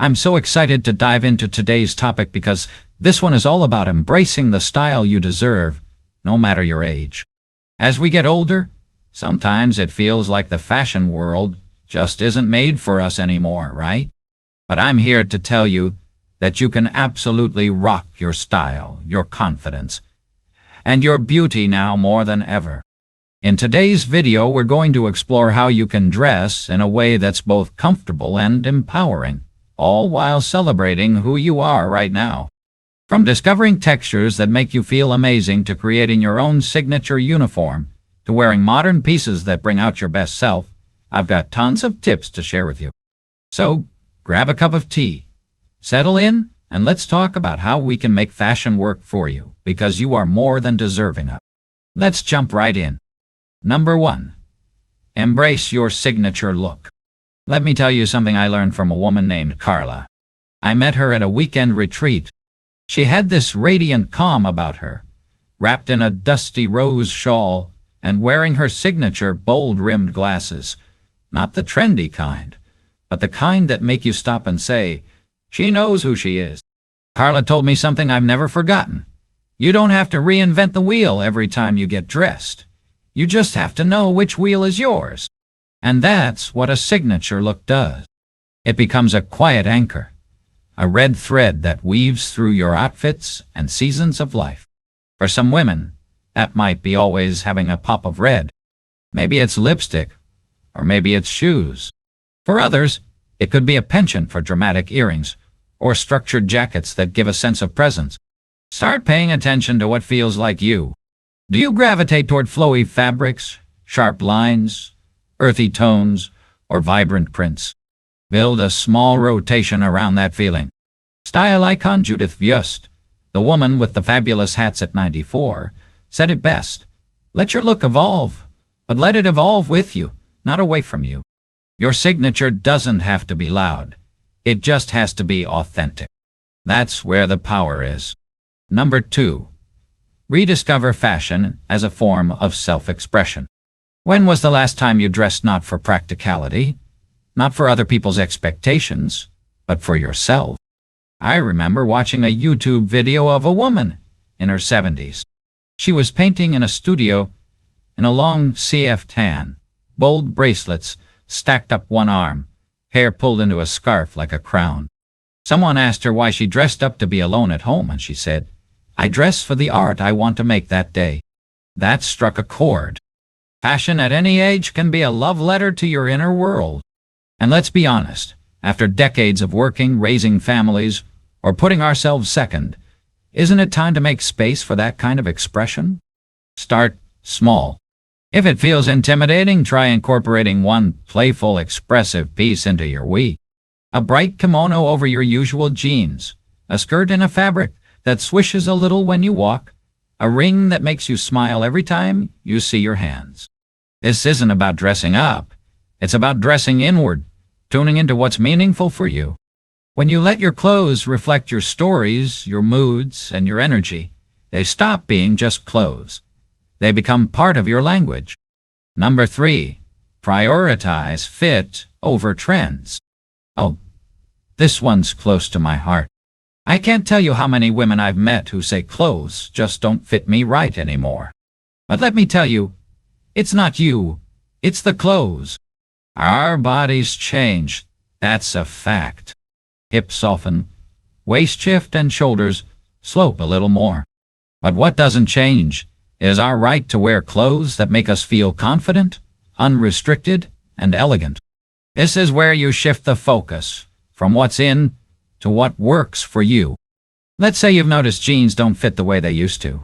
I'm so excited to dive into today's topic because this one is all about embracing the style you deserve, no matter your age. As we get older, sometimes it feels like the fashion world just isn't made for us anymore, right? But I'm here to tell you that you can absolutely rock your style, your confidence, and your beauty now more than ever. In today's video, we're going to explore how you can dress in a way that's both comfortable and empowering, all while celebrating who you are right now. From discovering textures that make you feel amazing to creating your own signature uniform, to wearing modern pieces that bring out your best self, I've got tons of tips to share with you. So, grab a cup of tea, settle in, and let's talk about how we can make fashion work for you, because you are more than deserving of it. Let's jump right in. Number 1. Embrace your signature look. Let me tell you something I learned from a woman named Carla. I met her at a weekend retreat. She had this radiant calm about her, wrapped in a dusty rose shawl and wearing her signature bold-rimmed glasses. Not the trendy kind, but the kind that make you stop and say, she knows who she is. Carla told me something I've never forgotten. You don't have to reinvent the wheel every time you get dressed. You just have to know which wheel is yours. And that's what a signature look does. It becomes a quiet anchor, a red thread that weaves through your outfits and seasons of life. For some women, that might be always having a pop of red. Maybe it's lipstick, or maybe it's shoes. For others, it could be a penchant for dramatic earrings, or structured jackets that give a sense of presence. Start paying attention to what feels like you. Do you gravitate toward flowy fabrics, sharp lines, earthy tones, or vibrant prints? Build a small rotation around that feeling. Style icon Judith Viust, the woman with the fabulous hats at 94, said it best. Let your look evolve, but let it evolve with you, not away from you. Your signature doesn't have to be loud. It just has to be authentic. That's where the power is. Number 2. Rediscover fashion as a form of self-expression. When was the last time you dressed not for practicality, not for other people's expectations, but for yourself? I remember watching a YouTube video of a woman in her 70s. She was painting in a studio in a long CF tan, bold bracelets stacked up one arm, hair pulled into a scarf like a crown. Someone asked her why she dressed up to be alone at home, and she said, "I dress for the art I want to make that day." That struck a chord. Fashion at any age can be a love letter to your inner world. And let's be honest, after decades of working, raising families, or putting ourselves second, isn't it time to make space for that kind of expression? Start small. If it feels intimidating, try incorporating one playful, expressive piece into your week. A bright kimono over your usual jeans, a skirt in a fabric that swishes a little when you walk, a ring that makes you smile every time you see your hands. This isn't about dressing up. It's about dressing inward, tuning into what's meaningful for you. When you let your clothes reflect your stories, your moods, and your energy, they stop being just clothes. They become part of your language. Number 3. Prioritize fit over trends. Oh, this one's close to my heart. I can't tell you how many women I've met who say clothes just don't fit me right anymore. But let me tell you, it's not you, it's the clothes. Our bodies change, that's a fact. Hips soften, waist shift, and shoulders slope a little more. But what doesn't change is our right to wear clothes that make us feel confident, unrestricted, and elegant. This is where you shift the focus from what's in to what works for you. Let's say you've noticed jeans don't fit the way they used to.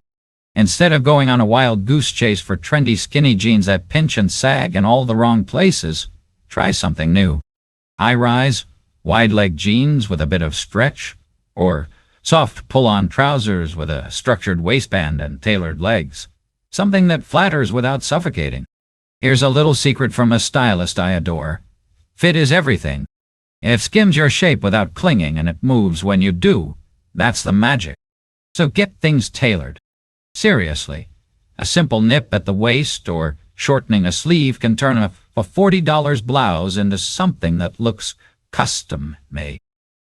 Instead of going on a wild goose chase for trendy skinny jeans that pinch and sag in all the wrong places, try something new. High-rise, wide-leg jeans with a bit of stretch, or soft pull-on trousers with a structured waistband and tailored legs. Something that flatters without suffocating. Here's a little secret from a stylist I adore. Fit is everything. It skims your shape without clinging, and it moves when you do. That's the magic. So get things tailored. Seriously, a simple nip at the waist or shortening a sleeve can turn a $40 blouse into something that looks custom-made.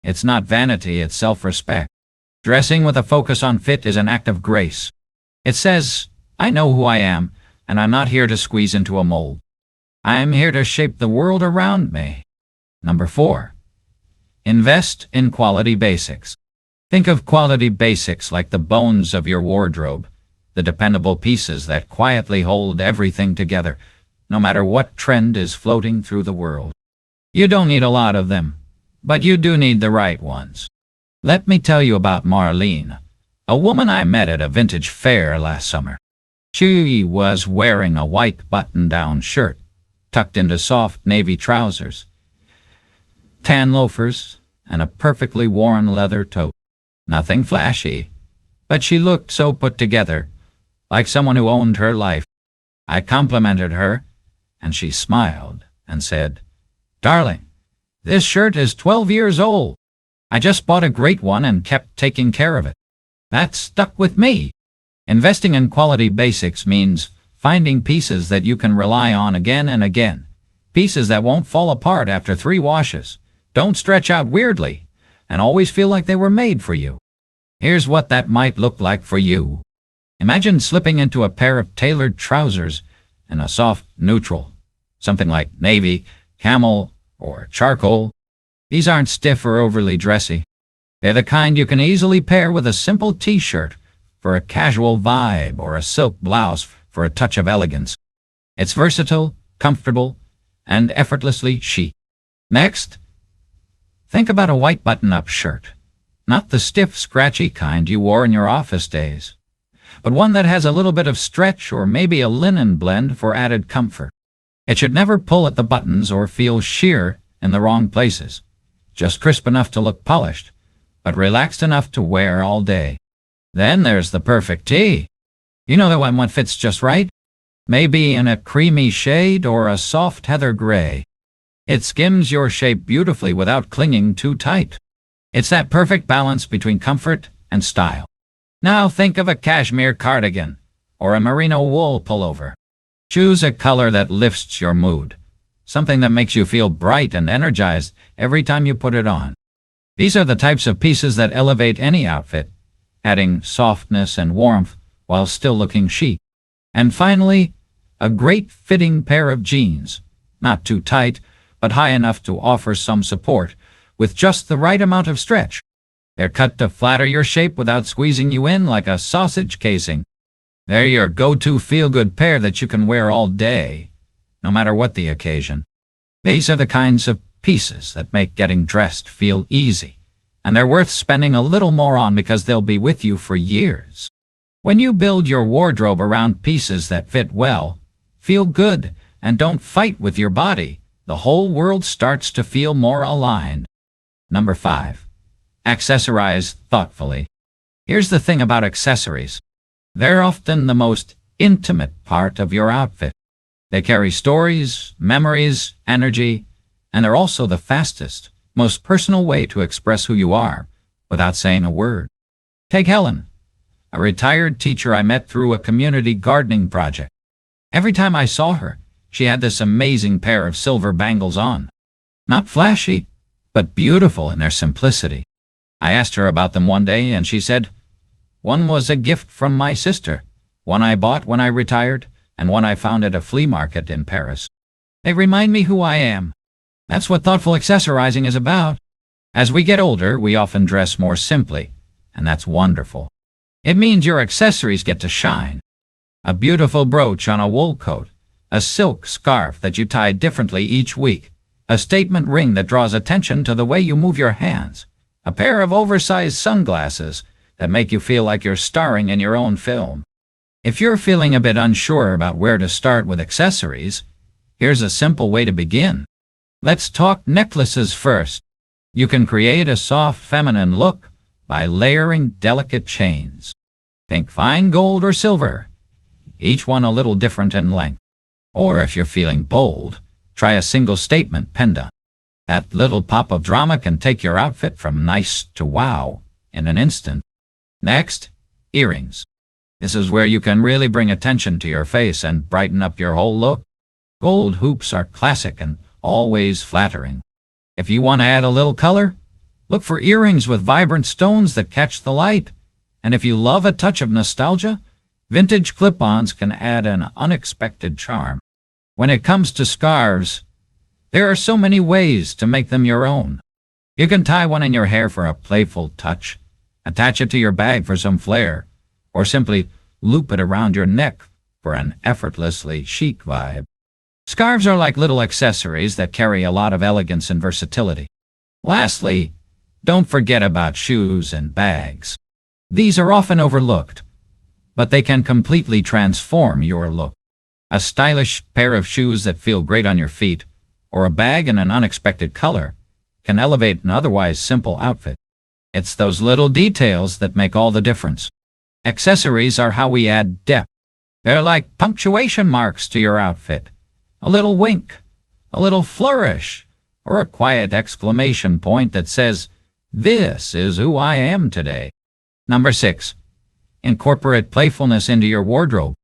It's not vanity, it's self-respect. Dressing with a focus on fit is an act of grace. It says, I know who I am, and I'm not here to squeeze into a mold. I am here to shape the world around me. Number 4. Invest in quality basics. Think of quality basics like the bones of your wardrobe, the dependable pieces that quietly hold everything together, no matter what trend is floating through the world. You don't need a lot of them, but you do need the right ones. Let me tell you about Marlene, a woman I met at a vintage fair last summer. She was wearing a white button-down shirt, tucked into soft navy trousers, tan loafers, and a perfectly worn leather tote. Nothing flashy, but she looked so put together, like someone who owned her life. I complimented her, and she smiled and said, Darling, this shirt is 12 years old. I just bought a great one and kept taking care of it. That stuck with me. Investing in quality basics means finding pieces that you can rely on again and again. Pieces that won't fall apart after 3 washes, don't stretch out weirdly, and always feel like they were made for you. Here's what that might look like for you. Imagine slipping into a pair of tailored trousers in a soft neutral, something like navy, camel, or charcoal. These aren't stiff or overly dressy. They're the kind you can easily pair with a simple t-shirt for a casual vibe or a silk blouse for a touch of elegance. It's versatile, comfortable, and effortlessly chic. Next, think about a white button-up shirt. Not the stiff, scratchy kind you wore in your office days, but one that has a little bit of stretch or maybe a linen blend for added comfort. It should never pull at the buttons or feel sheer in the wrong places. Just crisp enough to look polished, but relaxed enough to wear all day. Then there's the perfect tee. You know the one fits just right? Maybe in a creamy shade or a soft heather gray. It skims your shape beautifully without clinging too tight. It's that perfect balance between comfort and style. Now think of a cashmere cardigan or a merino wool pullover. Choose a color that lifts your mood, something that makes you feel bright and energized every time you put it on. These are the types of pieces that elevate any outfit, adding softness and warmth while still looking chic. And finally, a great fitting pair of jeans, not too tight, but high enough to offer some support, with just the right amount of stretch. They're cut to flatter your shape without squeezing you in like a sausage casing. They're your go-to feel-good pair that you can wear all day, no matter what the occasion. These are the kinds of pieces that make getting dressed feel easy, and they're worth spending a little more on because they'll be with you for years. When you build your wardrobe around pieces that fit well, feel good, and don't fight with your body, the whole world starts to feel more aligned. Number 5. Accessorize thoughtfully. Here's the thing about accessories. They're often the most intimate part of your outfit. They carry stories, memories, energy, and they're also the fastest, most personal way to express who you are without saying a word. Take Helen, a retired teacher I met through a community gardening project. Every time I saw her, she had this amazing pair of silver bangles on. Not flashy, but beautiful in their simplicity. I asked her about them one day, and she said, "One was a gift from my sister, one I bought when I retired, and one I found at a flea market in Paris. They remind me who I am." That's what thoughtful accessorizing is about. As we get older, we often dress more simply, and that's wonderful. It means your accessories get to shine. A beautiful brooch on a wool coat, a silk scarf that you tie differently each week, a statement ring that draws attention to the way you move your hands, a pair of oversized sunglasses that make you feel like you're starring in your own film. If you're feeling a bit unsure about where to start with accessories, here's a simple way to begin. Let's talk necklaces first. You can create a soft feminine look by layering delicate chains. Think fine gold or silver, each one a little different in length. Or if you're feeling bold, try a single statement pendant. That little pop of drama can take your outfit from nice to wow in an instant. Next, earrings. This is where you can really bring attention to your face and brighten up your whole look. Gold hoops are classic and always flattering. If you want to add a little color, Look for earrings with vibrant stones that catch the light. And if you love a touch of nostalgia, vintage clip-ons can add an unexpected charm. When it comes to scarves, there are so many ways to make them your own. You can tie one in your hair for a playful touch, attach it to your bag for some flair, or simply loop it around your neck for an effortlessly chic vibe. Scarves are like little accessories that carry a lot of elegance and versatility. Lastly, don't forget about shoes and bags. These are often overlooked, but they can completely transform your look. A stylish pair of shoes that feel great on your feet, or a bag in an unexpected color, can elevate an otherwise simple outfit. It's those little details that make all the difference. Accessories are how we add depth. They're like punctuation marks to your outfit. A little wink, a little flourish, or a quiet exclamation point that says, "This is who I am today." Number 6. Incorporate playfulness into your wardrobe.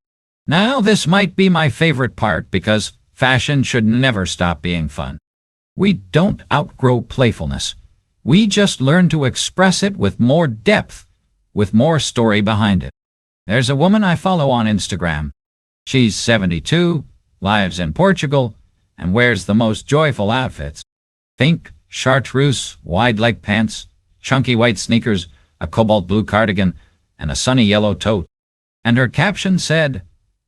Now, this might be my favorite part because fashion should never stop being fun. We don't outgrow playfulness. We just learn to express it with more depth, with more story behind it. There's a woman I follow on Instagram. She's 72, lives in Portugal, and wears the most joyful outfits. Pink, chartreuse, wide leg pants, chunky white sneakers, a cobalt blue cardigan, and a sunny yellow tote. And her caption said,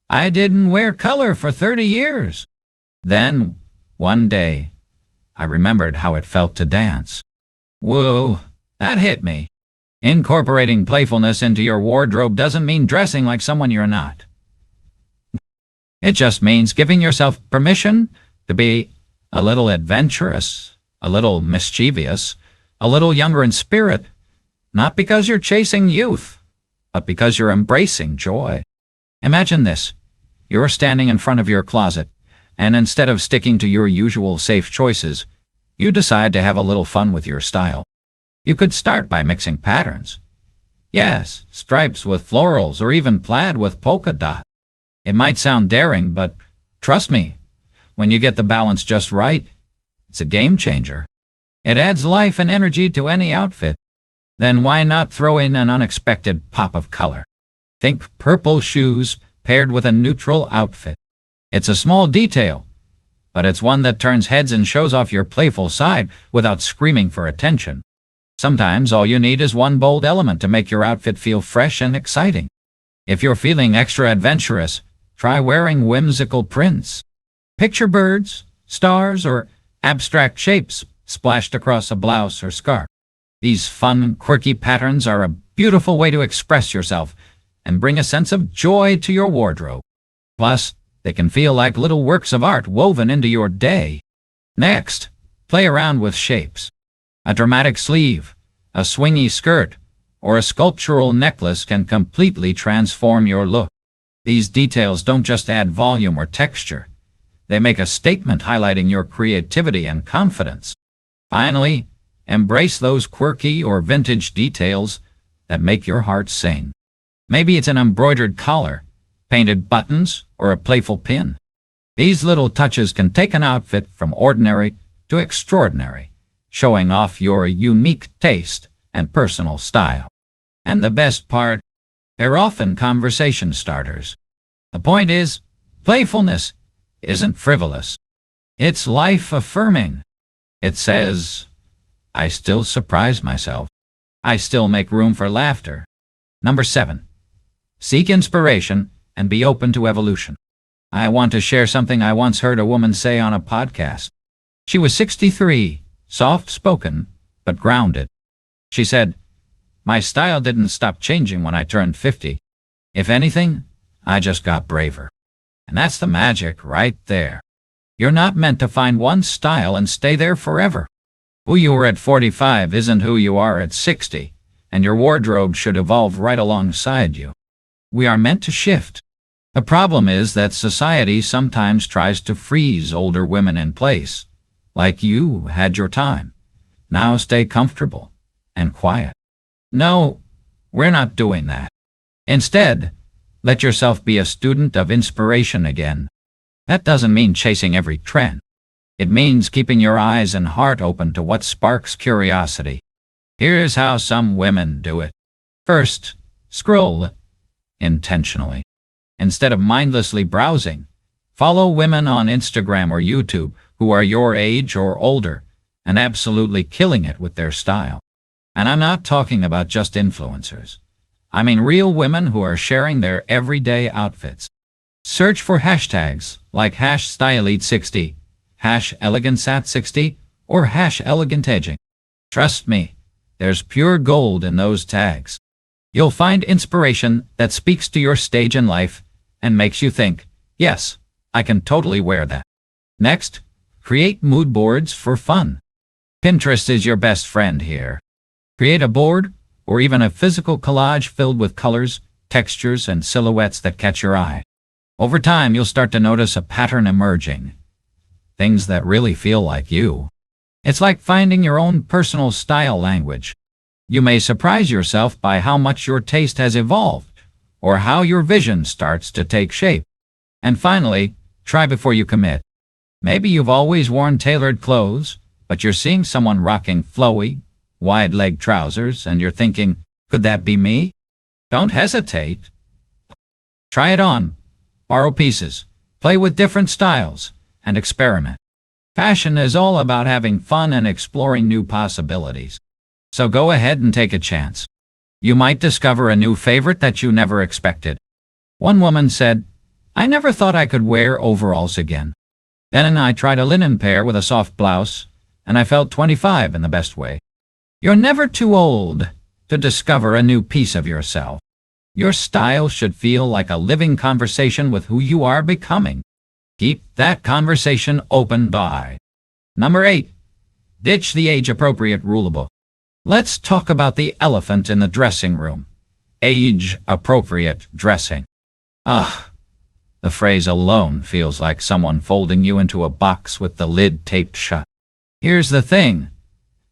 "I didn't wear color for 30 years. Then, one day, I remembered how it felt to dance." Whoa, that hit me. Incorporating playfulness into your wardrobe doesn't mean dressing like someone you're not. It just means giving yourself permission to be a little adventurous, a little mischievous, a little younger in spirit, not because you're chasing youth, but because you're embracing joy. Imagine this. You're standing in front of your closet, and instead of sticking to your usual safe choices, you decide to have a little fun with your style. You could start by mixing patterns. Yes, stripes with florals or even plaid with polka dot. It might sound daring, but trust me, when you get the balance just right, it's a game changer. It adds life and energy to any outfit. Then why not throw in an unexpected pop of color? Think purple shoes paired with a neutral outfit. It's a small detail, but it's one that turns heads and shows off your playful side without screaming for attention. Sometimes all you need is one bold element to make your outfit feel fresh and exciting. If you're feeling extra adventurous, try wearing whimsical prints. Picture birds, stars, or abstract shapes splashed across a blouse or scarf. These fun, quirky patterns are a beautiful way to express yourself and bring a sense of joy to your wardrobe. Plus, they can feel like little works of art woven into your day. Next, play around with shapes. A dramatic sleeve, a swingy skirt, or a sculptural necklace can completely transform your look. These details don't just add volume or texture. They make a statement highlighting your creativity and confidence. Finally, embrace those quirky or vintage details that make your heart sing. Maybe it's an embroidered collar, painted buttons, or a playful pin. These little touches can take an outfit from ordinary to extraordinary, showing off your unique taste and personal style. And the best part, they're often conversation starters. The point is, playfulness isn't frivolous. It's life-affirming. It says, I still surprise myself. I still make room for laughter. Number 7. Seek inspiration and be open to evolution. I want to share something I once heard a woman say on a podcast. She was 63, soft-spoken, but grounded. She said, "My style didn't stop changing when I turned 50. If anything, I just got braver." And that's the magic right there. You're not meant to find one style and stay there forever. Who you were at 45 isn't who you are at 60, and your wardrobe should evolve right alongside you. We are meant to shift. The problem is that society sometimes tries to freeze older women in place. Like you had your time. Now stay comfortable and quiet. No, we're not doing that. Instead, let yourself be a student of inspiration again. That doesn't mean chasing every trend. It means keeping your eyes and heart open to what sparks curiosity. Here's how some women do it. First, scroll intentionally. Instead of mindlessly browsing, follow women on Instagram or YouTube who are your age or older and absolutely killing it with their style. And I'm not talking about just influencers. I mean real women who are sharing their everyday outfits. Search for hashtags like #StyleEat60, #ElegantSat60, or #ElegantAging. Trust me, there's pure gold in those tags. You'll find inspiration that speaks to your stage in life and makes you think, yes, I can totally wear that. Next, create mood boards for fun. Pinterest is your best friend here. Create a board or even a physical collage filled with colors, textures, and silhouettes that catch your eye. Over time, you'll start to notice a pattern emerging. Things that really feel like you. It's like finding your own personal style language. You may surprise yourself by how much your taste has evolved, or how your vision starts to take shape. And finally, try before you commit. Maybe you've always worn tailored clothes, but you're seeing someone rocking flowy, wide-leg trousers, and you're thinking, could that be me? Don't hesitate. Try it on. Borrow pieces. Play with different styles, and experiment. Fashion is all about having fun and exploring new possibilities. So go ahead and take a chance. You might discover a new favorite that you never expected. One woman said, "I never thought I could wear overalls again. Then I tried a linen pair with a soft blouse, and I felt 25 in the best way." You're never too old to discover a new piece of yourself. Your style should feel like a living conversation with who you are becoming. Keep that conversation open by. Number 8. Ditch the age-appropriate rulebook. Let's talk about the elephant in the dressing room. Age-appropriate dressing. The phrase alone feels like someone folding you into a box with the lid taped shut. Here's the thing.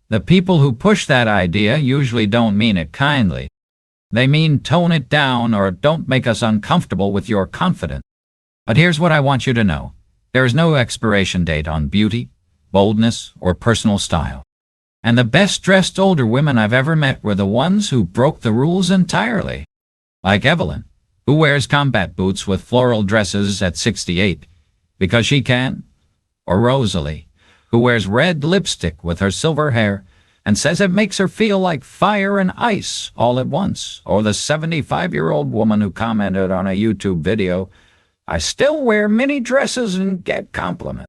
The people who push that idea usually don't mean it kindly. They mean tone it down or don't make us uncomfortable with your confidence. But here's what I want you to know. There is no expiration date on beauty, boldness, or personal style. And the best-dressed older women I've ever met were the ones who broke the rules entirely. Like Evelyn, who wears combat boots with floral dresses at 68 because she can. Or Rosalie, who wears red lipstick with her silver hair and says it makes her feel like fire and ice all at once. Or the 75-year-old woman who commented on a YouTube video, "I still wear mini dresses and get compliments.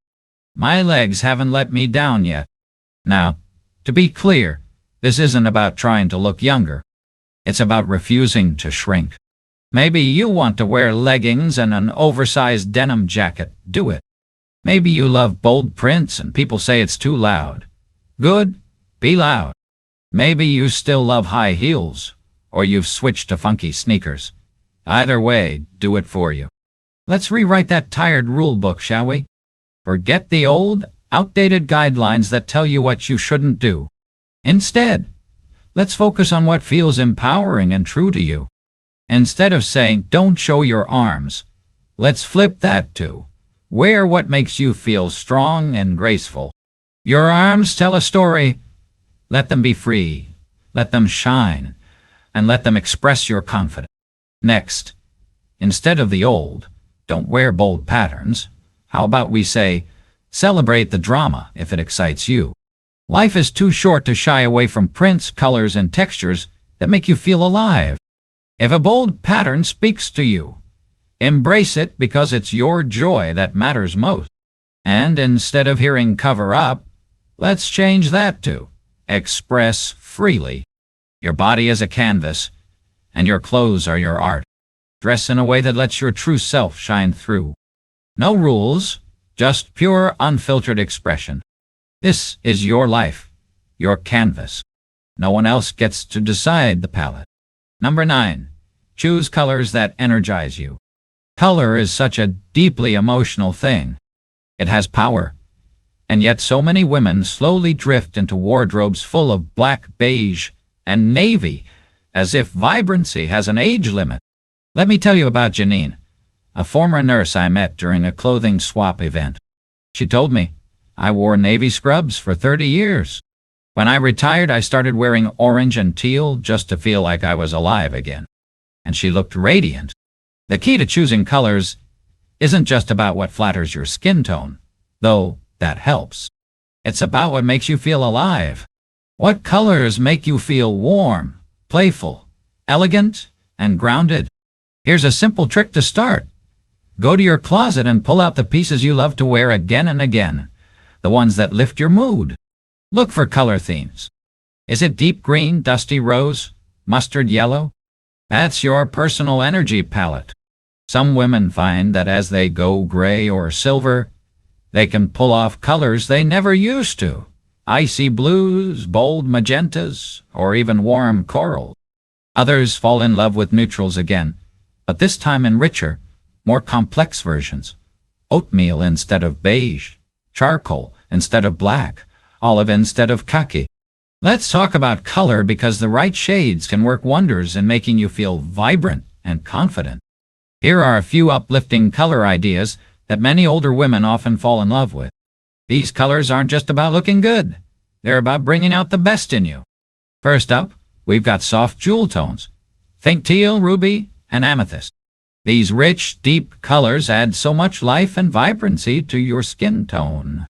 My legs haven't let me down yet." Now, to be clear, this isn't about trying to look younger. It's about refusing to shrink. Maybe you want to wear leggings and an oversized denim jacket. Do it. Maybe you love bold prints and people say it's too loud. Good. Be loud. Maybe you still love high heels, or you've switched to funky sneakers. Either way, do it for you. Let's rewrite that tired rule book, shall we? Forget the old, outdated guidelines that tell you what you shouldn't do. Instead, let's focus on what feels empowering and true to you. Instead of saying, "Don't show your arms," let's flip that to, "Wear what makes you feel strong and graceful." Your arms tell a story. Let them be free. Let them shine. And let them express your confidence. Next, instead of the old, "Don't wear bold patterns," how about we say, "Celebrate the drama if it excites you." Life is too short to shy away from prints, colors, and textures that make you feel alive. If a bold pattern speaks to you, embrace it because it's your joy that matters most. And instead of hearing "cover up," let's change that to "express freely." Your body is a canvas, and your clothes are your art. Dress in a way that lets your true self shine through. No rules, just pure, unfiltered expression. This is your life, your canvas. No one else gets to decide the palette. Number 9. Choose colors that energize you. Color is such a deeply emotional thing. It has power. And yet so many women slowly drift into wardrobes full of black, beige, and navy, as if vibrancy has an age limit. Let me tell you about Janine, a former nurse I met during a clothing swap event. She told me, "I wore navy scrubs for 30 years. When I retired, I started wearing orange and teal just to feel like I was alive again. And she looked radiant. The key to choosing colors isn't just about what flatters your skin tone, though that helps. It's about what makes you feel alive. What colors make you feel warm, playful, elegant, and grounded? Here's a simple trick to start. Go to your closet and pull out the pieces you love to wear again and again, the ones that lift your mood. Look for color themes. Is it deep green, dusty rose, mustard yellow? That's your personal energy palette. Some women find that as they go gray or silver, they can pull off colors they never used to. Icy blues, bold magentas, or even warm coral. Others fall in love with neutrals again, but this time in richer, more complex versions. Oatmeal instead of beige, charcoal instead of black, olive instead of khaki. Let's talk about color because the right shades can work wonders in making you feel vibrant and confident. Here are a few uplifting color ideas that many older women often fall in love with. These colors aren't just about looking good. They're about bringing out the best in you. First up, we've got soft jewel tones. Think teal, ruby, and amethyst. These rich, deep colors add so much life and vibrancy to your skin tone.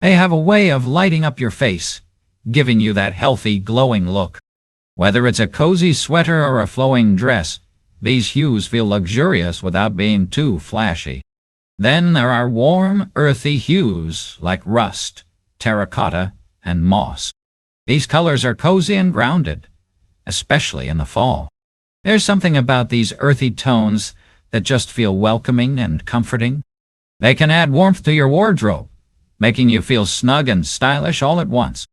They have a way of lighting up your face, giving you that healthy, glowing look. Whether it's a cozy sweater or a flowing dress, these hues feel luxurious without being too flashy. Then there are warm, earthy hues like rust, terracotta, and moss. These colors are cozy and grounded, especially in the fall. There's something about these earthy tones that just feel welcoming and comforting. They can add warmth to your wardrobe, making you feel snug and stylish all at once.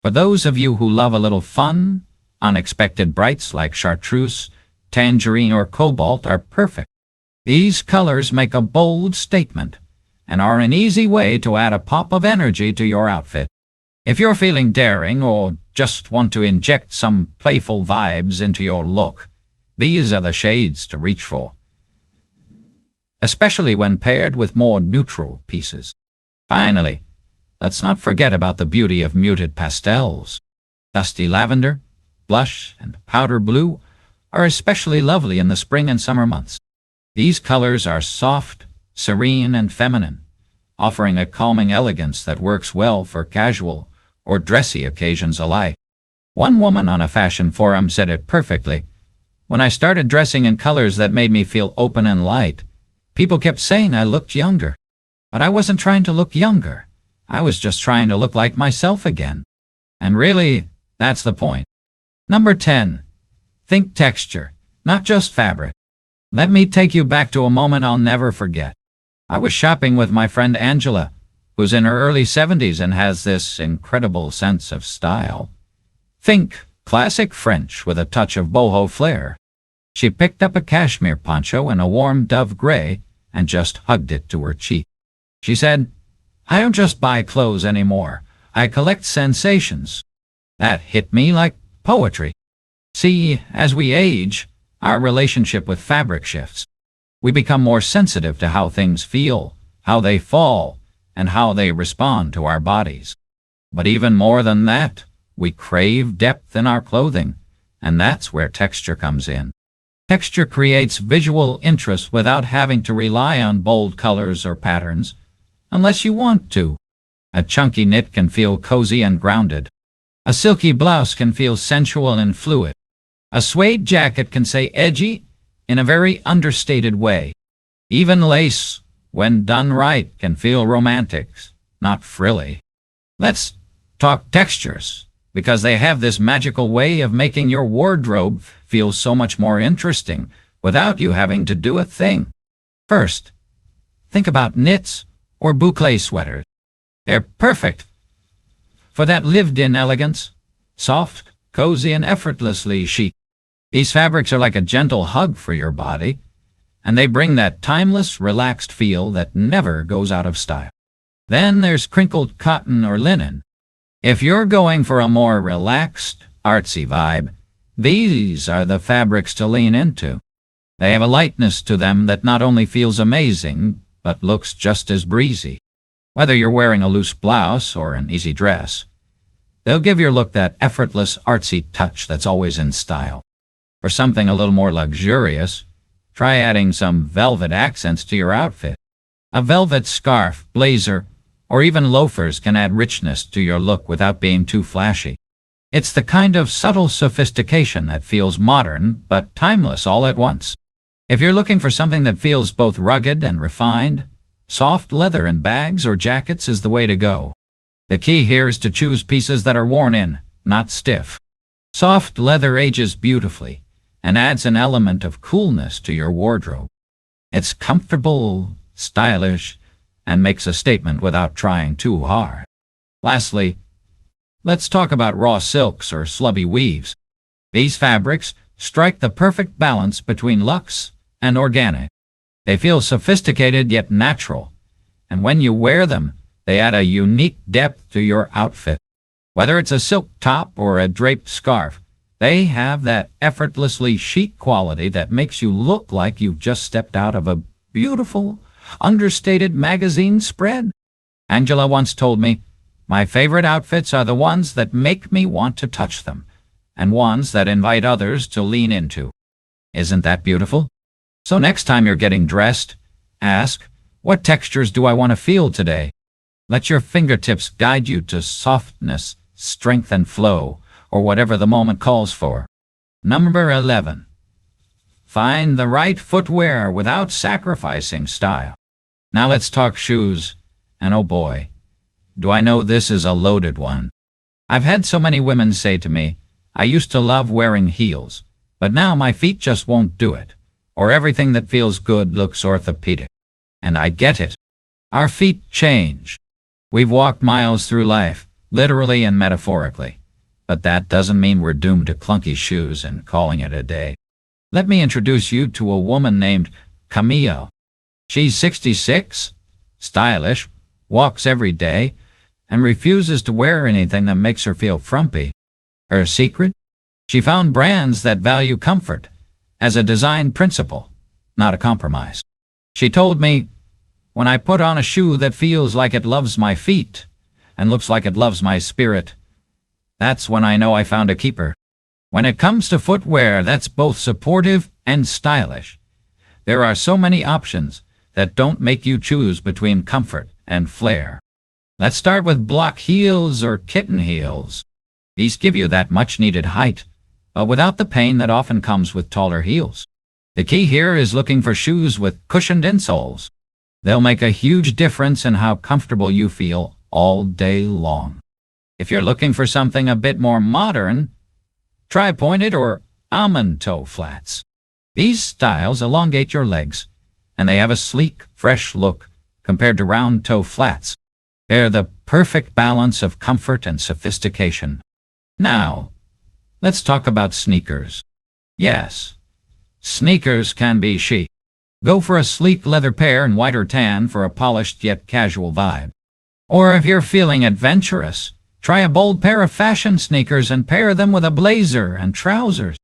For those of you who love a little fun, unexpected brights like chartreuse, tangerine, or cobalt are perfect. These colors make a bold statement and are an easy way to add a pop of energy to your outfit. If you're feeling daring or just want to inject some playful vibes into your look, these are the shades to reach for, especially when paired with more neutral pieces. Finally, let's not forget about the beauty of muted pastels. Dusty lavender, blush, and powder blue are especially lovely in the spring and summer months. These colors are soft, serene, and feminine, offering a calming elegance that works well for casual or dressy occasions alike. One woman on a fashion forum said it perfectly. When I started dressing in colors that made me feel open and light, people kept saying I looked younger. But I wasn't trying to look younger. I was just trying to look like myself again. And really, that's the point. Number 10. Think texture, not just fabric. Let me take you back to a moment I'll never forget. I was shopping with my friend Angela, who's in her early 70s and has this incredible sense of style. Think classic French with a touch of boho flair. She picked up a cashmere poncho in a warm dove gray and just hugged it to her cheek. She said, "I don't just buy clothes anymore. I collect sensations." That hit me like poetry. See, as we age, our relationship with fabric shifts. We become more sensitive to how things feel, how they fall, and how they respond to our bodies. But even more than that, we crave depth in our clothing, and that's where texture comes in. Texture creates visual interest without having to rely on bold colors or patterns, unless you want to. A chunky knit can feel cozy and grounded. A silky blouse can feel sensual and fluid. A suede jacket can say edgy in a very understated way. Even lace, when done right, can feel romantic, not frilly. Let's talk textures, because they have this magical way of making your wardrobe feel so much more interesting without you having to do a thing. First, think about knits or boucle sweaters. They're perfect for that lived-in elegance, soft, cozy, and effortlessly chic. These fabrics are like a gentle hug for your body, and they bring that timeless, relaxed feel that never goes out of style. Then there's crinkled cotton or linen. If you're going for a more relaxed, artsy vibe, these are the fabrics to lean into. They have a lightness to them that not only feels amazing, but looks just as breezy. Whether you're wearing a loose blouse or an easy dress, They'll give your look that effortless, artsy touch that's always in style. For something a little more luxurious, try adding some velvet accents to your outfit. A velvet scarf, blazer, or even loafers can add richness to your look without being too flashy. It's the kind of subtle sophistication that feels modern but timeless all at once. If you're looking for something that feels both rugged and refined, soft leather in bags or jackets is the way to go. The key here is to choose pieces that are worn in, not stiff. Soft leather ages beautifully and adds an element of coolness to your wardrobe. It's comfortable, stylish, and makes a statement without trying too hard. Lastly, let's talk about raw silks or slubby weaves. These fabrics strike the perfect balance between luxe and organic. They feel sophisticated yet natural, and when you wear them, they add a unique depth to your outfit. Whether it's a silk top or a draped scarf, they have that effortlessly chic quality that makes you look like you've just stepped out of a beautiful, understated magazine spread. Angela once told me, "My favorite outfits are the ones that make me want to touch them, and ones that invite others to lean into." Isn't that beautiful? So next time you're getting dressed, ask, what textures do I want to feel today? Let your fingertips guide you to softness, strength, and flow, or whatever the moment calls for. Number 11. Find the right footwear without sacrificing style. Now let's talk shoes, and oh boy, do I know this is a loaded one. I've had so many women say to me, "I used to love wearing heels, but now my feet just won't do it, or everything that feels good looks orthopedic." And I get it. Our feet change. We've walked miles through life, literally and metaphorically. But that doesn't mean we're doomed to clunky shoes and calling it a day. Let me introduce you to a woman named Camille. She's 66, stylish, walks every day, and refuses to wear anything that makes her feel frumpy. Her secret? She found brands that value comfort as a design principle, not a compromise. She told me, "When I put on a shoe that feels like it loves my feet and looks like it loves my spirit, that's when I know I found a keeper." When it comes to footwear that's both supportive and stylish, there are so many options that don't make you choose between comfort and flair. Let's start with block heels or kitten heels. These give you that much-needed height, but without the pain that often comes with taller heels. The key here is looking for shoes with cushioned insoles. They'll make a huge difference in how comfortable you feel all day long. If you're looking for something a bit more modern, try pointed or almond toe flats. These styles elongate your legs, and they have a sleek, fresh look compared to round toe flats. They're the perfect balance of comfort and sophistication. Now, let's talk about sneakers. Yes, sneakers can be chic. Go for a sleek leather pair in white or tan for a polished yet casual vibe. Or if you're feeling adventurous, try a bold pair of fashion sneakers and pair them with a blazer and trousers.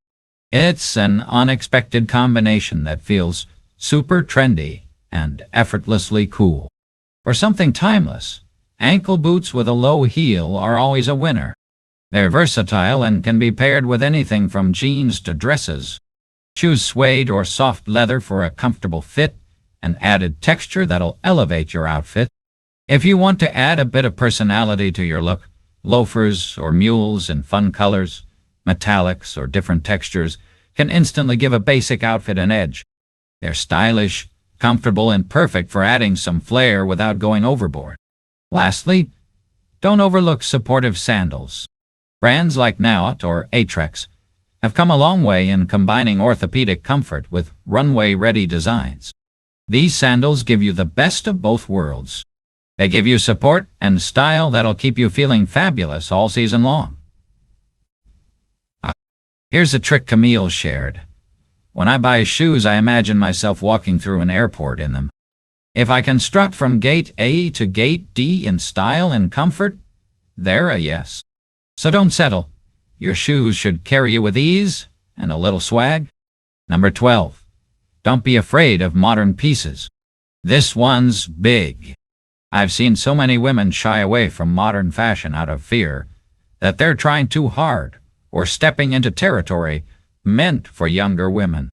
It's an unexpected combination that feels super trendy and effortlessly cool. For something timeless, ankle boots with a low heel are always a winner. They're versatile and can be paired with anything from jeans to dresses. Choose suede or soft leather for a comfortable fit and added texture that'll elevate your outfit. If you want to add a bit of personality to your look, loafers or mules in fun colors, metallics, or different textures can instantly give a basic outfit an edge. They're stylish, comfortable, and perfect for adding some flair without going overboard. Lastly, don't overlook supportive sandals. Brands like Naut or Atrex have come a long way in combining orthopedic comfort with runway-ready designs. These sandals give you the best of both worlds. They give you support and style that'll keep you feeling fabulous all season long. Here's a trick Camille shared. When I buy shoes, I imagine myself walking through an airport in them. If I can strut from gate A to gate D in style and comfort, they're a yes. So don't settle. Your shoes should carry you with ease and a little swag. Number 12. Don't be afraid of modern pieces. This one's big. I've seen so many women shy away from modern fashion out of fear that they're trying too hard or stepping into territory meant for younger women.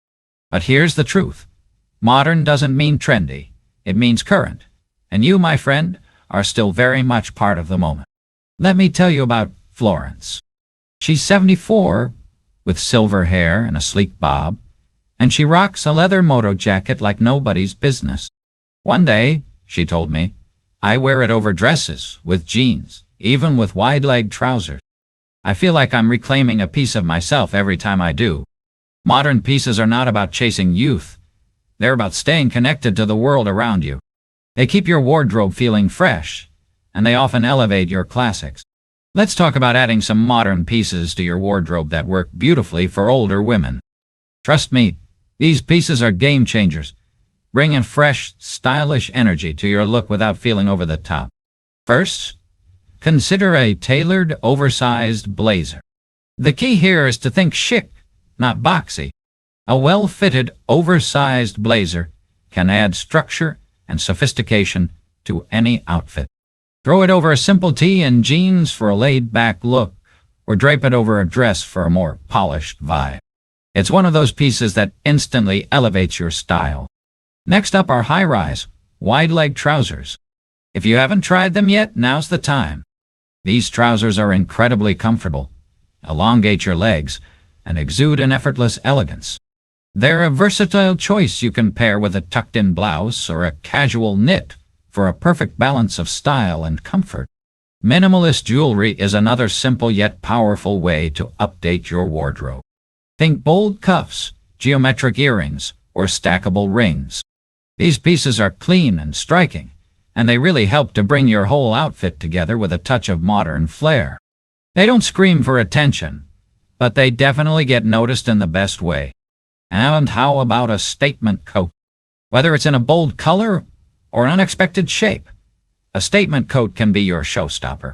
But here's the truth. Modern doesn't mean trendy. It means current. And you, my friend, are still very much part of the moment. Let me tell you about Florence. She's 74, with silver hair and a sleek bob, and she rocks a leather moto jacket like nobody's business. One day, she told me, I wear it over dresses, with jeans, even with wide-legged trousers. I feel like I'm reclaiming a piece of myself every time I do. Modern pieces are not about chasing youth. They're about staying connected to the world around you. They keep your wardrobe feeling fresh, and they often elevate your classics. Let's talk about adding some modern pieces to your wardrobe that work beautifully for older women. Trust me, these pieces are game changers. Bring a fresh, stylish energy to your look without feeling over the top. First, consider a tailored, oversized blazer. The key here is to think chic, not boxy. A well-fitted, oversized blazer can add structure and sophistication to any outfit. Throw it over a simple tee and jeans for a laid-back look, or drape it over a dress for a more polished vibe. It's one of those pieces that instantly elevates your style. Next up are high-rise, wide-leg trousers. If you haven't tried them yet, now's the time. These trousers are incredibly comfortable, elongate your legs, and exude an effortless elegance. They're a versatile choice you can pair with a tucked-in blouse or a casual knit for a perfect balance of style and comfort. Minimalist jewelry is another simple yet powerful way to update your wardrobe. Think bold cuffs, geometric earrings, or stackable rings. These pieces are clean and striking, and they really help to bring your whole outfit together with a touch of modern flair. They don't scream for attention, but they definitely get noticed in the best way. And how about a statement coat? Whether it's in a bold color or an unexpected shape, a statement coat can be your showstopper.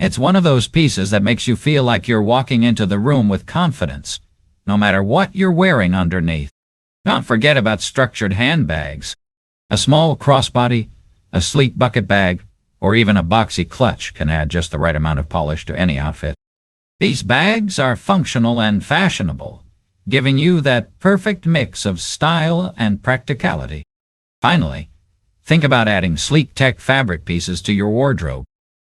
It's one of those pieces that makes you feel like you're walking into the room with confidence, no matter what you're wearing underneath. Don't forget about structured handbags. A small crossbody, a sleek bucket bag, or even a boxy clutch can add just the right amount of polish to any outfit. These bags are functional and fashionable, giving you that perfect mix of style and practicality. Finally, think about adding sleek tech fabric pieces to your wardrobe.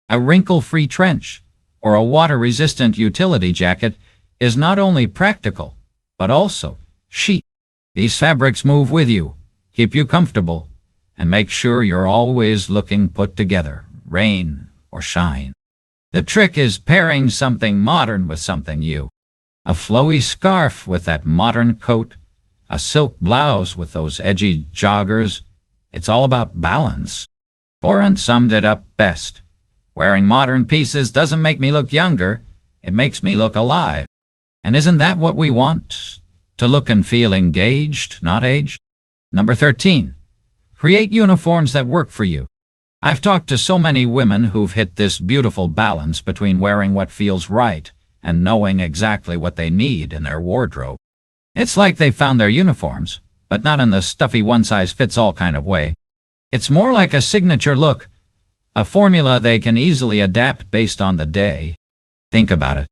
A wrinkle-free trench or a water-resistant utility jacket is not only practical, but also chic. These fabrics move with you, keep you comfortable, and make sure you're always looking put together, rain or shine. The trick is pairing something modern with something new. A flowy scarf with that modern coat, a silk blouse with those edgy joggers. It's all about balance. Florence summed it up best. Wearing modern pieces doesn't make me look younger, it makes me look alive. And isn't that what we want? To look and feel engaged, not aged? Number 13. Create uniforms that work for you. I've talked to so many women who've hit this beautiful balance between wearing what feels right and knowing exactly what they need in their wardrobe. It's like they found their uniforms, but not in the stuffy one-size-fits-all kind of way. It's more like a signature look, a formula they can easily adapt based on the day. Think about it.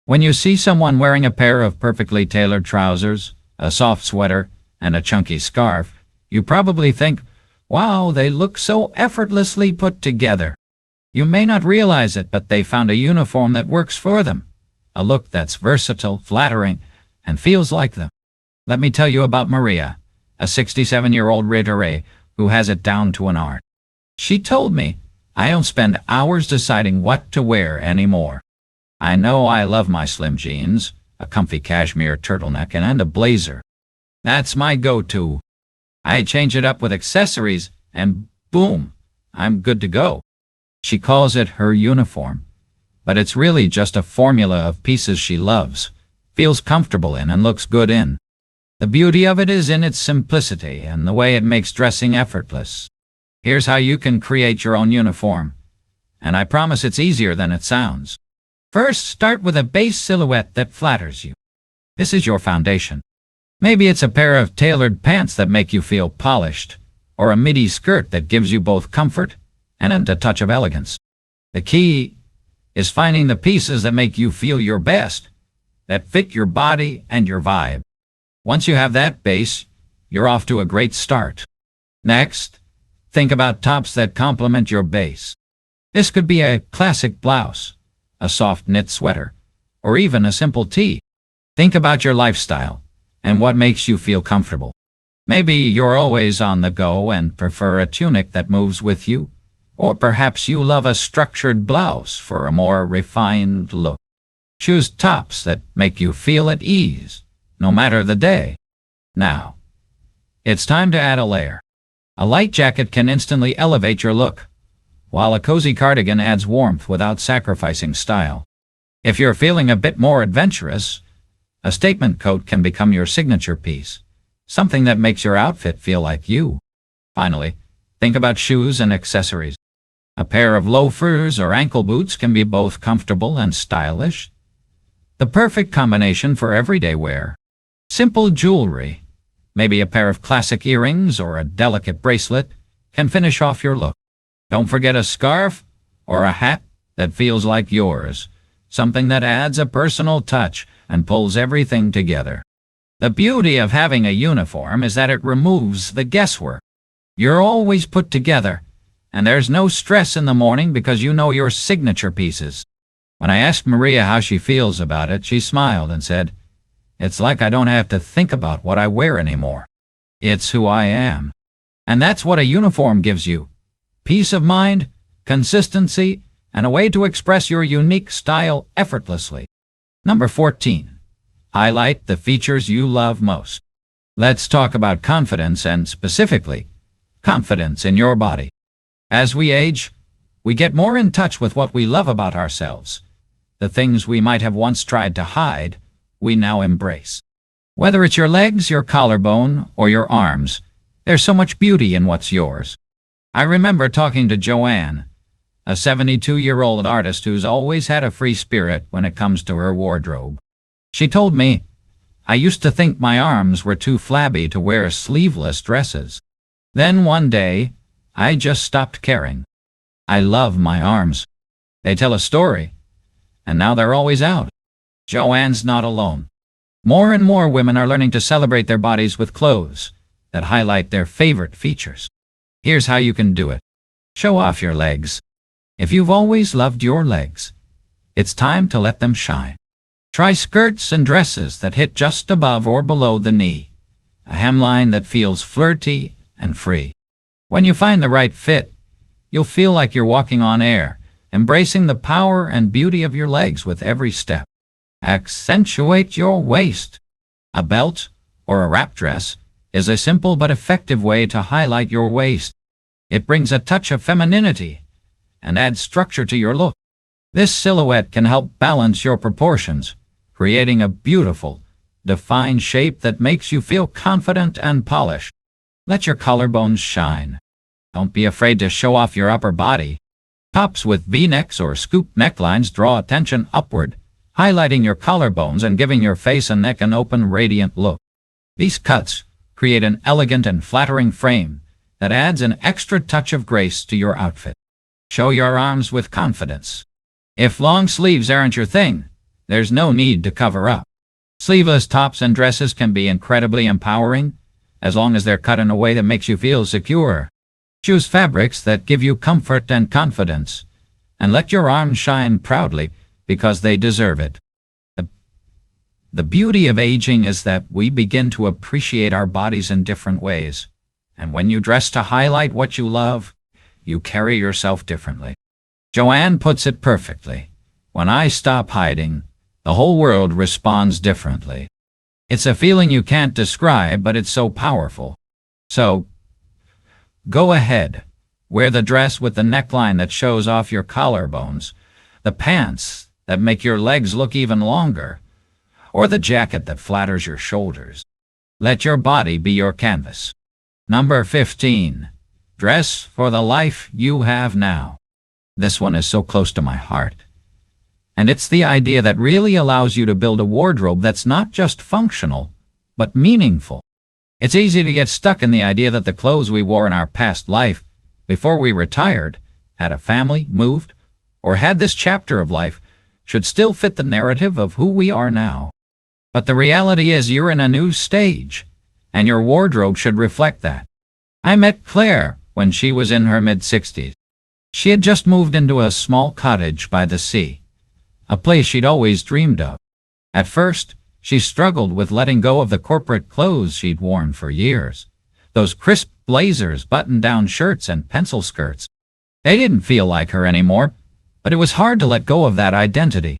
When you see someone wearing a pair of perfectly tailored trousers, a soft sweater, and a chunky scarf, you probably think, wow, they look so effortlessly put together. You may not realize it, but they found a uniform that works for them. A look that's versatile, flattering, and feels like them. Let me tell you about Maria, a 67-year-old retiree who has it down to an art. She told me, I don't spend hours deciding what to wear anymore. I know I love my slim jeans, a comfy cashmere turtleneck, and a blazer. That's my go-to. I change it up with accessories, and boom, I'm good to go. She calls it her uniform, but it's really just a formula of pieces she loves, feels comfortable in, and looks good in. The beauty of it is in its simplicity and the way it makes dressing effortless. Here's how you can create your own uniform, and I promise it's easier than it sounds. First, start with a base silhouette that flatters you. This is your foundation. Maybe it's a pair of tailored pants that make you feel polished, or a midi skirt that gives you both comfort and a touch of elegance. The key is finding the pieces that make you feel your best, that fit your body and your vibe. Once you have that base, you're off to a great start. Next, think about tops that complement your base. This could be a classic blouse, a soft knit sweater, or even a simple tee. Think about your lifestyle and what makes you feel comfortable. Maybe you're always on the go and prefer a tunic that moves with you, or perhaps you love a structured blouse for a more refined look. Choose tops that make you feel at ease, no matter the day. Now, it's time to add a layer. A light jacket can instantly elevate your look, while a cozy cardigan adds warmth without sacrificing style. If you're feeling a bit more adventurous, a statement coat can become your signature piece, something that makes your outfit feel like you. Finally, think about shoes and accessories. A pair of loafers or ankle boots can be both comfortable and stylish, the perfect combination for everyday wear. Simple jewelry, maybe a pair of classic earrings or a delicate bracelet, can finish off your look. Don't forget a scarf or a hat that feels like yours, something that adds a personal touch and pulls everything together. The beauty of having a uniform is that it removes the guesswork. You're always put together, and there's no stress in the morning because you know your signature pieces. When I asked Maria how she feels about it, she smiled and said, "It's like I don't have to think about what I wear anymore. It's who I am." And that's what a uniform gives you: peace of mind, consistency, and a way to express your unique style effortlessly. Number 14. Highlight the features you love most. Let's talk about confidence and specifically, confidence in your body. As we age, we get more in touch with what we love about ourselves. The things we might have once tried to hide, we now embrace. Whether it's your legs, your collarbone, or your arms, there's so much beauty in what's yours. I remember talking to Joanne, a 72-year-old artist who's always had a free spirit when it comes to her wardrobe. She told me, "I used to think my arms were too flabby to wear sleeveless dresses. Then one day, I just stopped caring. I love my arms. They tell a story, and now they're always out." Joanne's not alone. More and more women are learning to celebrate their bodies with clothes that highlight their favorite features. Here's how you can do it. Show off your legs. If you've always loved your legs, it's time to let them shine. Try skirts and dresses that hit just above or below the knee, a hemline that feels flirty and free. When you find the right fit, you'll feel like you're walking on air, embracing the power and beauty of your legs with every step. Accentuate your waist. A belt or a wrap dress is a simple but effective way to highlight your waist. It brings a touch of femininity and adds structure to your look. This silhouette can help balance your proportions, creating a beautiful, defined shape that makes you feel confident and polished. Let your collarbones shine. Don't be afraid to show off your upper body. Tops with V-necks or scoop necklines draw attention upward, highlighting your collarbones and giving your face and neck an open, radiant look. These cuts create an elegant and flattering frame that adds an extra touch of grace to your outfit. Show your arms with confidence. If long sleeves aren't your thing, there's no need to cover up. Sleeveless tops and dresses can be incredibly empowering, as long as they're cut in a way that makes you feel secure. Choose fabrics that give you comfort and confidence, and let your arms shine proudly because they deserve it. The beauty of aging is that we begin to appreciate our bodies in different ways, and when you dress to highlight what you love, you carry yourself differently. Joanne puts it perfectly. When I stop hiding, the whole world responds differently. It's a feeling you can't describe, but it's so powerful. So, go ahead. Wear the dress with the neckline that shows off your collarbones, the pants that make your legs look even longer, or the jacket that flatters your shoulders. Let your body be your canvas. Number 15. Dress for the life you have now. This one is so close to my heart. And it's the idea that really allows you to build a wardrobe that's not just functional, but meaningful. It's easy to get stuck in the idea that the clothes we wore in our past life, before we retired, had a family, moved, or had this chapter of life should still fit the narrative of who we are now. But the reality is you're in a new stage, and your wardrobe should reflect that. I met Claire when she was in her mid-60s. She had just moved into a small cottage by the sea, a place she'd always dreamed of. At first, she struggled with letting go of the corporate clothes she'd worn for years. Those crisp blazers, button-down shirts, and pencil skirts. They didn't feel like her anymore, but it was hard to let go of that identity.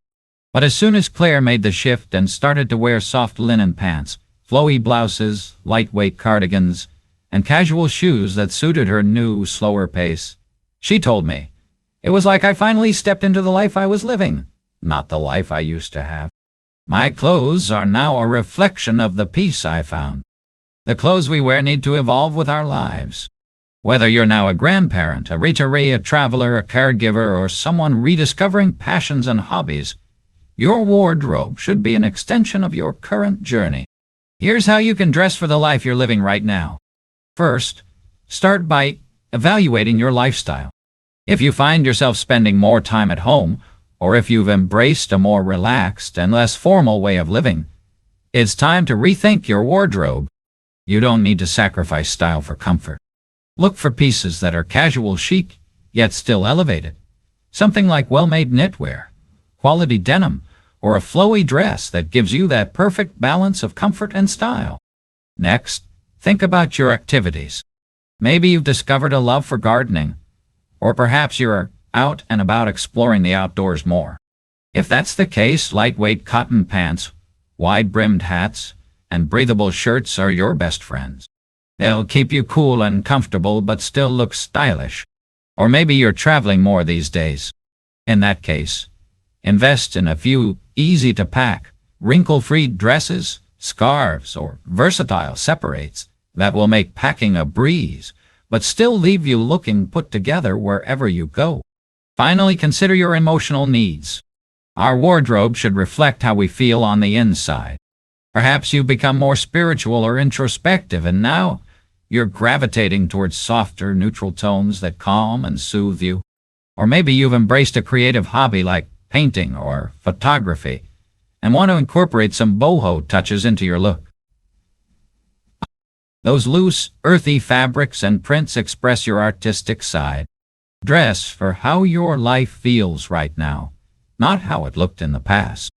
But as soon as Claire made the shift and started to wear soft linen pants, flowy blouses, lightweight cardigans, and casual shoes that suited her new, slower pace, she told me, "It was like I finally stepped into the life I was living, not the life I used to have. My clothes are now a reflection of the peace I found." The clothes we wear need to evolve with our lives. Whether you're now a grandparent, a retiree, a traveler, a caregiver, or someone rediscovering passions and hobbies, your wardrobe should be an extension of your current journey. Here's how you can dress for the life you're living right now. First, start by evaluating your lifestyle. If you find yourself spending more time at home, or if you've embraced a more relaxed and less formal way of living, it's time to rethink your wardrobe. You don't need to sacrifice style for comfort. Look for pieces that are casual chic, yet still elevated. Something like well-made knitwear, quality denim, or a flowy dress that gives you that perfect balance of comfort and style. Next, think about your activities. Maybe you've discovered a love for gardening, or perhaps you're out and about exploring the outdoors more. If that's the case, lightweight cotton pants, wide-brimmed hats, and breathable shirts are your best friends. They'll keep you cool and comfortable but still look stylish. Or maybe you're traveling more these days. In that case, invest in a few easy-to-pack, wrinkle-free dresses, scarves, or versatile separates that will make packing a breeze, but still leave you looking put together wherever you go. Finally, consider your emotional needs. Our wardrobe should reflect how we feel on the inside. Perhaps you've become more spiritual or introspective, and now you're gravitating towards softer, neutral tones that calm and soothe you. Or maybe you've embraced a creative hobby like painting or photography and want to incorporate some boho touches into your look. Those loose, earthy fabrics and prints express your artistic side. Dress for how your life feels right now, not how it looked in the past.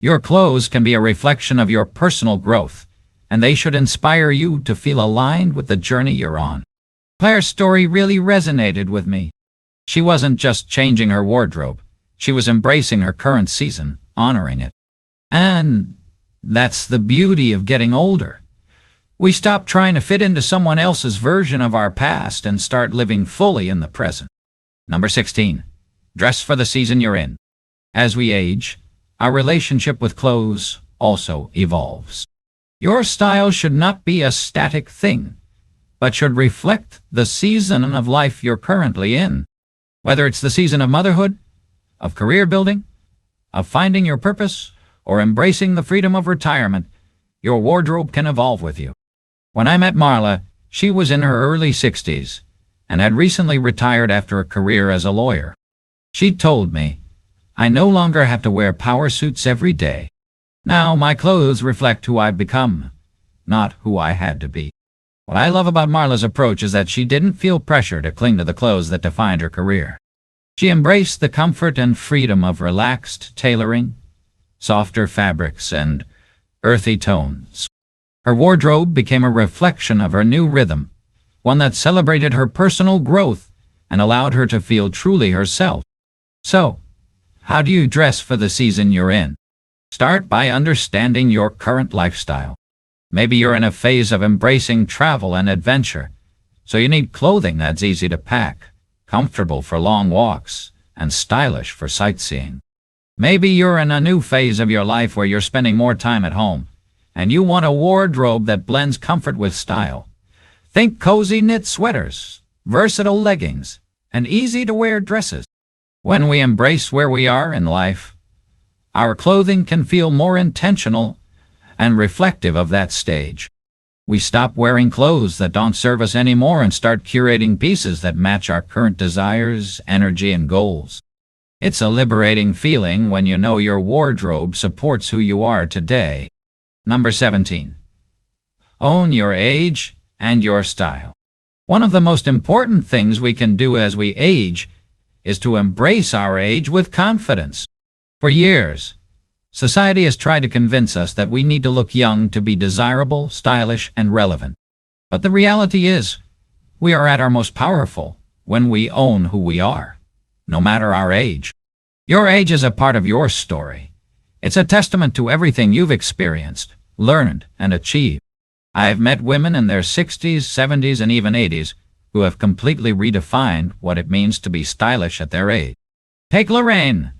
Your clothes can be a reflection of your personal growth, and they should inspire you to feel aligned with the journey you're on. Claire's story really resonated with me. She wasn't just changing her wardrobe. She was embracing her current season, honoring it. And that's the beauty of getting older. We stop trying to fit into someone else's version of our past and start living fully in the present. Number 16. Dress for the season you're in. As we age, our relationship with clothes also evolves. Your style should not be a static thing, but should reflect the season of life you're currently in. Whether it's the season of motherhood, of career building, of finding your purpose, or embracing the freedom of retirement, your wardrobe can evolve with you. When I met Marla, she was in her early 60s and had recently retired after a career as a lawyer. She told me, "I no longer have to wear power suits every day. Now my clothes reflect who I've become, not who I had to be." What I love about Marla's approach is that she didn't feel pressure to cling to the clothes that defined her career. She embraced the comfort and freedom of relaxed tailoring, softer fabrics, and earthy tones. Her wardrobe became a reflection of her new rhythm, one that celebrated her personal growth and allowed her to feel truly herself. So, how do you dress for the season you're in? Start by understanding your current lifestyle. Maybe you're in a phase of embracing travel and adventure, so you need clothing that's easy to pack, comfortable for long walks, and stylish for sightseeing. Maybe you're in a new phase of your life where you're spending more time at home, and you want a wardrobe that blends comfort with style. Think cozy knit sweaters, versatile leggings, and easy-to-wear dresses. When we embrace where we are in life, our clothing can feel more intentional and reflective of that stage. We stop wearing clothes that don't serve us anymore and start curating pieces that match our current desires, energy, and goals. It's a liberating feeling when you know your wardrobe supports who you are today. Number 17. Own your age and your style. One of the most important things we can do as we age is to embrace our age with confidence. For years, society has tried to convince us that we need to look young to be desirable, stylish, and relevant. But the reality is, we are at our most powerful when we own who we are, no matter our age. Your age is a part of your story. It's a testament to everything you've experienced, learned, and achieved. I've met women in their 60s, 70s, and even 80s who have completely redefined what it means to be stylish at their age. Take Lorraine,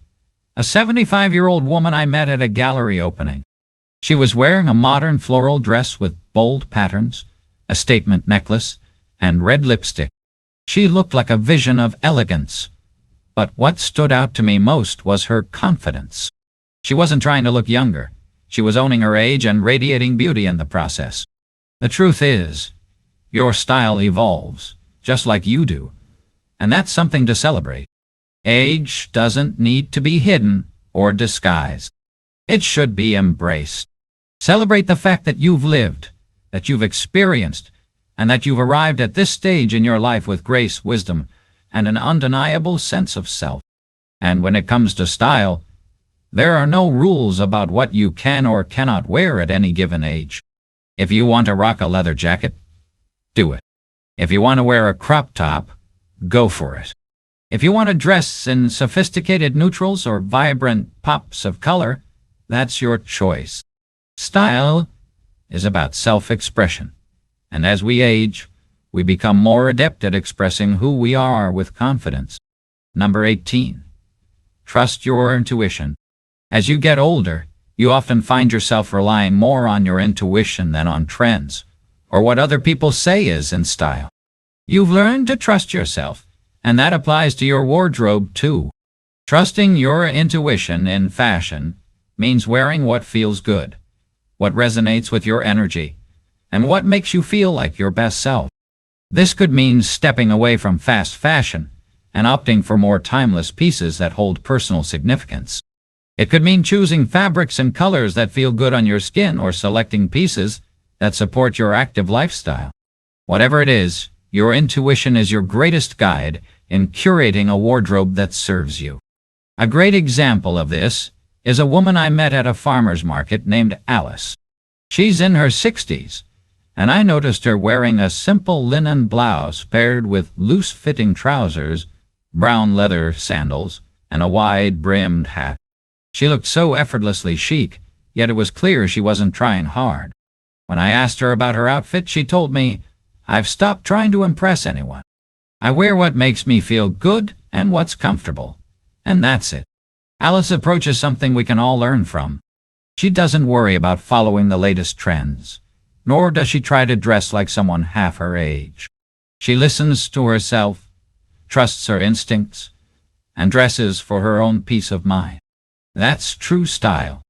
a 75-year-old woman I met at a gallery opening. She was wearing a modern floral dress with bold patterns, a statement necklace, and red lipstick. She looked like a vision of elegance. But what stood out to me most was her confidence. She wasn't trying to look younger. She was owning her age and radiating beauty in the process. The truth is, your style evolves, just like you do, and that's something to celebrate. Age doesn't need to be hidden or disguised. It should be embraced. Celebrate the fact that you've lived, that you've experienced, and that you've arrived at this stage in your life with grace, wisdom, and an undeniable sense of self. And when it comes to style, there are no rules about what you can or cannot wear at any given age. If you want to rock a leather jacket, do it. If you want to wear a crop top, go for it. If you want to dress in sophisticated neutrals or vibrant pops of color, that's your choice. Style is about self-expression, and as we age, we become more adept at expressing who we are with confidence. Number 18. Trust your intuition. As you get older, you often find yourself relying more on your intuition than on trends, or what other people say is in style. You've learned to trust yourself, and that applies to your wardrobe too. Trusting your intuition in fashion means wearing what feels good, what resonates with your energy, and what makes you feel like your best self. This could mean stepping away from fast fashion and opting for more timeless pieces that hold personal significance. It could mean choosing fabrics and colors that feel good on your skin or selecting pieces that support your active lifestyle. Whatever it is, your intuition is your greatest guide in curating a wardrobe that serves you. A great example of this is a woman I met at a farmer's market named Alice. She's in her 60s, and I noticed her wearing a simple linen blouse paired with loose-fitting trousers, brown leather sandals, and a wide-brimmed hat. She looked so effortlessly chic, yet it was clear she wasn't trying hard. When I asked her about her outfit, she told me, "I've stopped trying to impress anyone. I wear what makes me feel good and what's comfortable, and that's it." Alice approaches something we can all learn from. She doesn't worry about following the latest trends, nor does she try to dress like someone half her age. She listens to herself, trusts her instincts, and dresses for her own peace of mind. That's true style.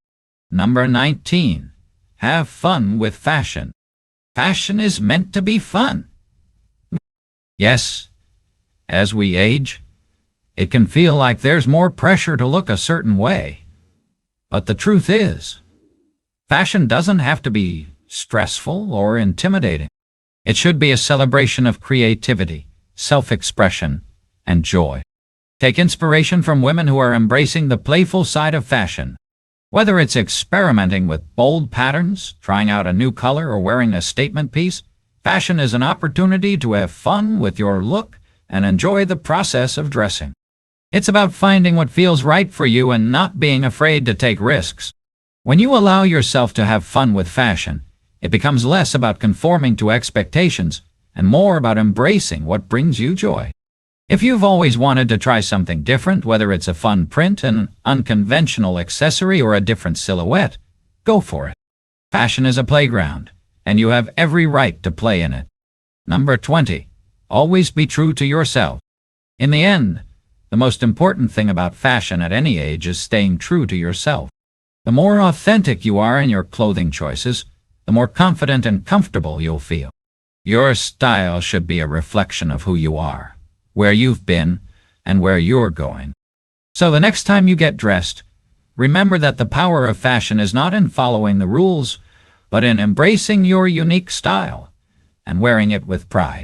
Number 19. Have fun with fashion. Fashion is meant to be fun. Yes, as we age, it can feel like there's more pressure to look a certain way. But the truth is, fashion doesn't have to be stressful or intimidating. It should be a celebration of creativity, self-expression, and joy. Take inspiration from women who are embracing the playful side of fashion. Whether it's experimenting with bold patterns, trying out a new color, or wearing a statement piece, fashion is an opportunity to have fun with your look and enjoy the process of dressing. It's about finding what feels right for you and not being afraid to take risks. When you allow yourself to have fun with fashion, it becomes less about conforming to expectations and more about embracing what brings you joy. If you've always wanted to try something different, whether it's a fun print, an unconventional accessory, or a different silhouette, go for it. Fashion is a playground, and you have every right to play in it. Number 20. Always be true to yourself. In the end, the most important thing about fashion at any age is staying true to yourself. The more authentic you are in your clothing choices, the more confident and comfortable you'll feel. Your style should be a reflection of who you are, where you've been, and where you're going. So the next time you get dressed, remember that the power of fashion is not in following the rules, but in embracing your unique style and wearing it with pride.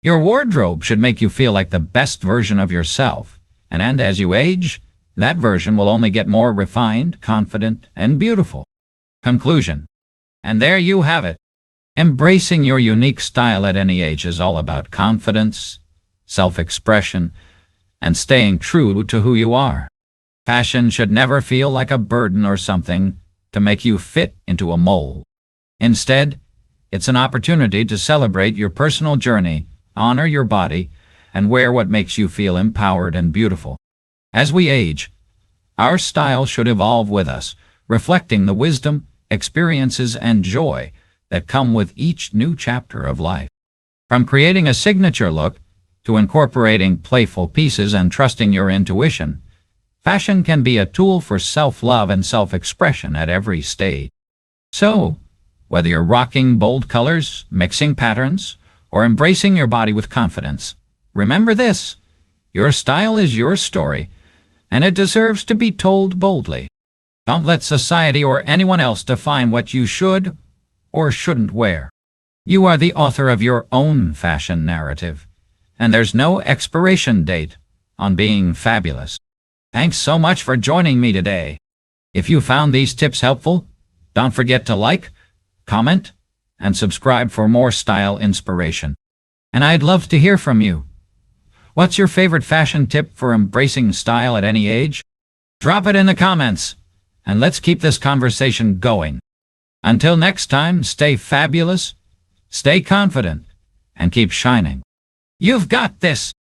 Your wardrobe should make you feel like the best version of yourself, and as you age, that version will only get more refined, confident, and beautiful. Conclusion. And there you have it. Embracing your unique style at any age is all about confidence, self-expression, and staying true to who you are. Fashion should never feel like a burden or something to make you fit into a mold. Instead, it's an opportunity to celebrate your personal journey, honor your body, and wear what makes you feel empowered and beautiful. As we age, our style should evolve with us, reflecting the wisdom, experiences, and joy that come with each new chapter of life. From creating a signature look to incorporating playful pieces and trusting your intuition, fashion can be a tool for self-love and self-expression at every stage. So, whether you're rocking bold colors, mixing patterns, or embracing your body with confidence, remember this: your style is your story, and it deserves to be told boldly. Don't let society or anyone else define what you should or shouldn't wear. You are the author of your own fashion narrative, and there's no expiration date on being fabulous. Thanks so much for joining me today. If you found these tips helpful, don't forget to like, comment, and subscribe for more style inspiration. And I'd love to hear from you. What's your favorite fashion tip for embracing style at any age? Drop it in the comments, and let's keep this conversation going. Until next time, stay fabulous, stay confident, and keep shining. You've got this!